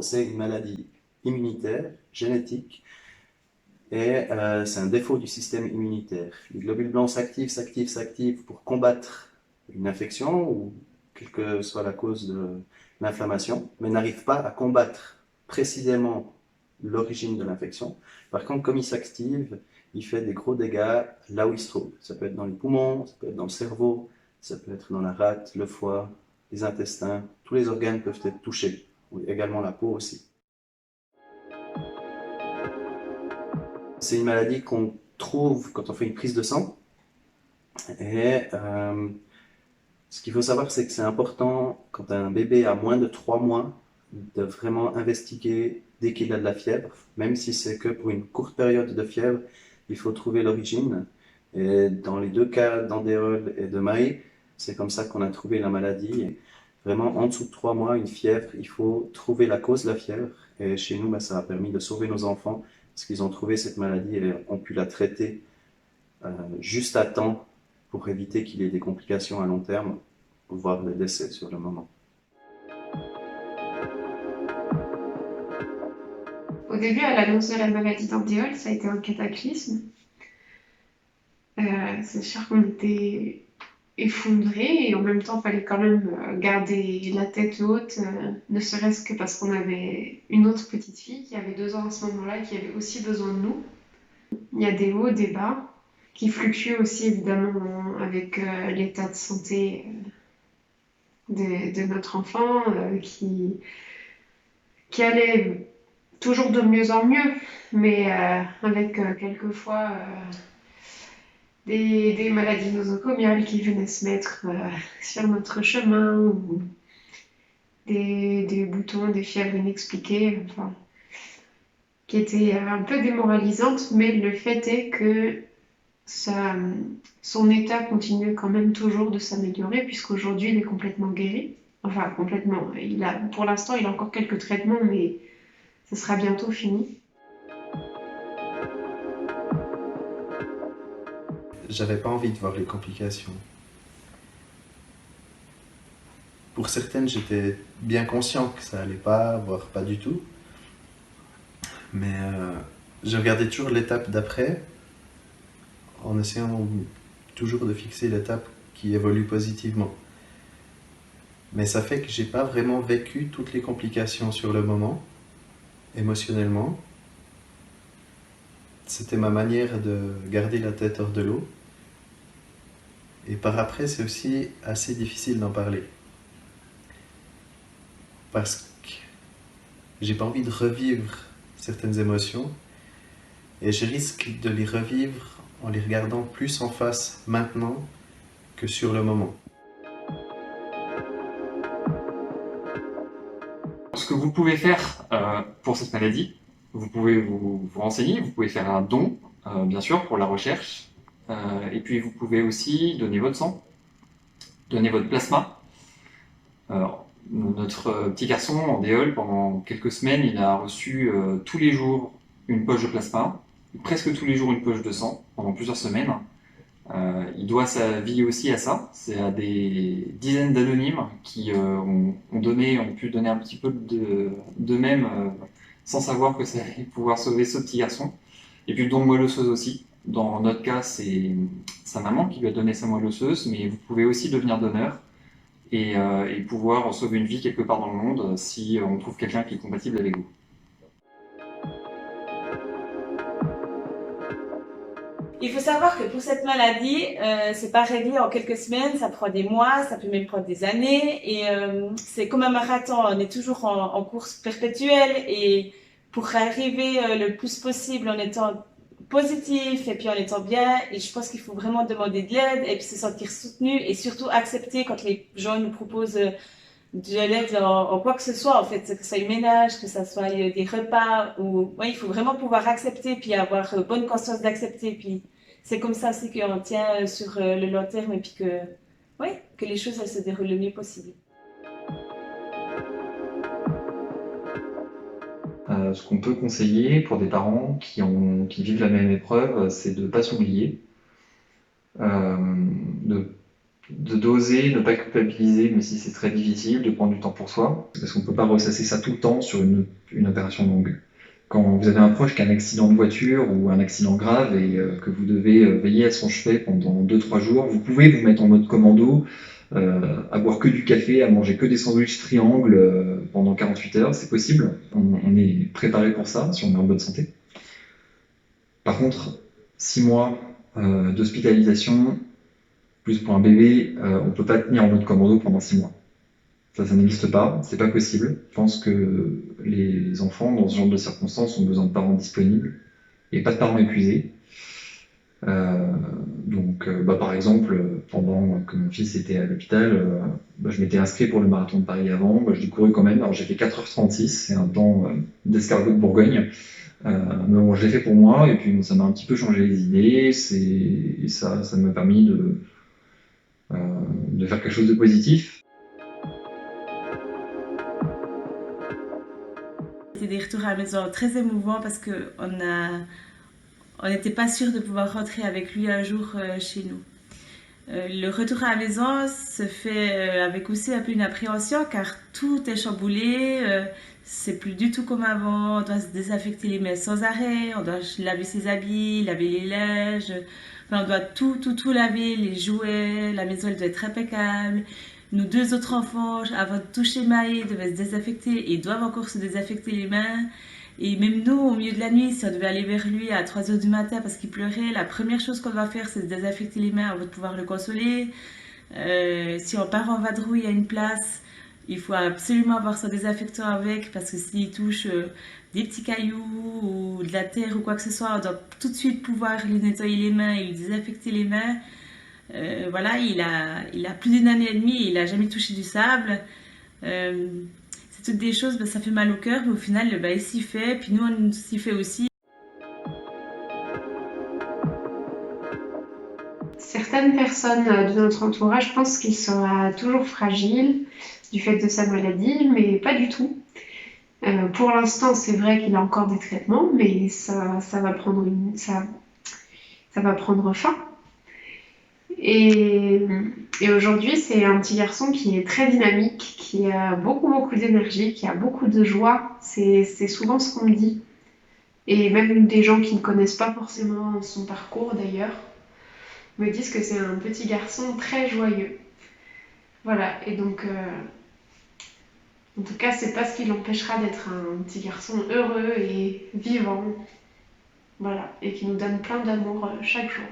gros, c'est une maladie immunitaire, génétique, et c'est un défaut du système immunitaire. Les globules blancs s'activent pour combattre une infection ou quelle que soit la cause de l'inflammation, mais n'arrivent pas à combattre précisément l'origine de l'infection. Par contre, comme il s'active, il fait des gros dégâts là où il se trouve. Ça peut être dans les poumons, ça peut être dans le cerveau, ça peut être dans la rate, le foie, les intestins. Tous les organes peuvent être touchés, également la peau aussi. C'est une maladie qu'on trouve quand on fait une prise de sang. Et ce qu'il faut savoir, c'est que c'est important, quand un bébé a moins de 3 mois, de vraiment investiguer dès qu'il a de la fièvre. Même si c'est que pour une courte période de fièvre, il faut trouver l'origine. Et dans les deux cas d'andéole et de Maille, c'est comme ça qu'on a trouvé la maladie. Et vraiment, en dessous de 3 mois, une fièvre, il faut trouver la cause de la fièvre. Et chez nous, ça a permis de sauver nos enfants parce qu'ils ont trouvé cette maladie et ont pu la traiter juste à temps pour éviter qu'il y ait des complications à long terme, voire des décès sur le moment. Au début, à l'annonce de la maladie d'Andéol, ça a été un cataclysme. C'est sûr qu'on était effondrés et en même temps, il fallait quand même garder la tête haute, ne serait-ce que parce qu'on avait une autre petite fille qui avait 2 ans à ce moment-là et qui avait aussi besoin de nous. Il y a des hauts, des bas qui fluctuent aussi évidemment avec l'état de santé de notre enfant qui allait toujours de mieux en mieux, mais avec quelquefois des maladies nosocomiales qui venaient se mettre sur notre chemin, ou des boutons, des fièvres inexpliquées, enfin, qui étaient un peu démoralisantes, mais le fait est que son état continue quand même toujours de s'améliorer, puisqu'aujourd'hui il est complètement guéri. Enfin, complètement. Pour l'instant, il a encore quelques traitements, mais ce sera bientôt fini. J'avais pas envie de voir les complications. Pour certaines, j'étais bien conscient que ça allait pas, voire pas du tout. Mais je regardais toujours l'étape d'après, en essayant toujours de fixer l'étape qui évolue positivement. Mais ça fait que j'ai pas vraiment vécu toutes les complications sur le moment, émotionnellement. C'était ma manière de garder la tête hors de l'eau. Et par après, c'est aussi assez difficile d'en parler. Parce que j'ai pas envie de revivre certaines émotions et je risque de les revivre en les regardant plus en face maintenant que sur le moment. Ce que vous pouvez faire pour cette maladie, vous pouvez vous renseigner, vous pouvez faire un don, bien sûr, pour la recherche, et puis vous pouvez aussi donner votre sang, donner votre plasma. Alors, notre petit garçon, Andéol, pendant quelques semaines, il a reçu tous les jours une poche de plasma, presque tous les jours une poche de sang, pendant plusieurs semaines. Il doit sa vie aussi à ça. C'est à des dizaines d'anonymes qui ont pu donner un petit peu d'eux-mêmes sans savoir que ça allait pouvoir sauver ce petit garçon. Et puis le don de moelle osseuse aussi. Dans notre cas, c'est sa maman qui lui a donné sa moelle osseuse, mais vous pouvez aussi devenir donneur et pouvoir sauver une vie quelque part dans le monde si on trouve quelqu'un qui est compatible avec vous. Il faut savoir que pour cette maladie, c'est pas réglé en quelques semaines, ça prend des mois, ça peut même prendre des années, et c'est comme un marathon, on est toujours en course perpétuelle, et pour arriver le plus possible en étant positif et puis en étant bien, et je pense qu'il faut vraiment demander de l'aide et puis se sentir soutenu et surtout accepter quand les gens nous proposent de l'aide en quoi que ce soit, en fait, que ce soit un ménage, que ce soit des repas, ou ouais, il faut vraiment pouvoir accepter puis avoir bonne conscience d'accepter, puis c'est comme ça aussi qu'on tient sur le long terme et puis ouais, que les choses elles se déroulent le mieux possible. Ce qu'on peut conseiller pour des parents qui vivent la même épreuve, c'est de ne pas s'oublier, de d'oser, ne pas culpabiliser, même si c'est très difficile, de prendre du temps pour soi, parce qu'on ne peut pas ressasser ça tout le temps sur une opération longue. Quand vous avez un proche qui a un accident de voiture ou un accident grave et que vous devez veiller à son chevet pendant 2-3 jours, vous pouvez vous mettre en mode commando, à boire que du café, à manger que des sandwichs triangles pendant 48 heures, c'est possible. On est préparé pour ça si on est en bonne santé. Par contre, 6 mois d'hospitalisation, plus pour un bébé, on ne peut pas tenir en mode commando pendant 6 mois. Ça n'existe pas, c'est pas possible. Je pense que les enfants, dans ce genre de circonstances, ont besoin de parents disponibles et pas de parents épuisés. Par exemple, pendant que mon fils était à l'hôpital, je m'étais inscrit pour le marathon de Paris avant, je l'ai couru quand même. Alors j'ai fait 4h36, c'est un temps d'escargot de Bourgogne. Mais bon, je l'ai fait pour moi et puis ça m'a un petit peu changé les idées. Ça m'a permis de faire quelque chose de positif. C'était des retours à la maison très émouvants parce on n'était pas sûr de pouvoir rentrer avec lui un jour chez nous. Le retour à la maison se fait avec aussi un peu une appréhension car tout est chamboulé, c'est plus du tout comme avant, on doit se désinfecter les mains sans arrêt, on doit laver ses habits, laver les linges, enfin, on doit tout laver, les jouets, la maison elle doit être impeccable. Nos 2 autres enfants, avant de toucher Maë, devaient se désinfecter et doivent encore se désinfecter les mains. Et même nous, au milieu de la nuit, si on devait aller vers lui à 3h du matin parce qu'il pleurait, la première chose qu'on doit faire, c'est se désinfecter les mains avant de pouvoir le consoler. Si on part en vadrouille à une place, il faut absolument avoir son désinfectant avec parce que s'il touche des petits cailloux ou de la terre ou quoi que ce soit, on doit tout de suite pouvoir lui nettoyer les mains et lui désinfecter les mains. Voilà, il a plus d'1 année et demie, il n'a jamais touché du sable. C'est toutes des choses, ça fait mal au cœur, mais au final, il s'y fait, puis nous, on s'y fait aussi. Certaines personnes de notre entourage pensent qu'il sera toujours fragile du fait de sa maladie, mais pas du tout. Pour l'instant, c'est vrai qu'il a encore des traitements, mais ça va prendre fin. Et aujourd'hui, c'est un petit garçon qui est très dynamique, qui a beaucoup d'énergie, qui a beaucoup de joie. C'est souvent ce qu'on me dit. Et même des gens qui ne connaissent pas forcément son parcours d'ailleurs me disent que c'est un petit garçon très joyeux. Voilà, et donc en tout cas, c'est pas ce qui l'empêchera d'être un petit garçon heureux et vivant. Voilà, et qui nous donne plein d'amour chaque jour.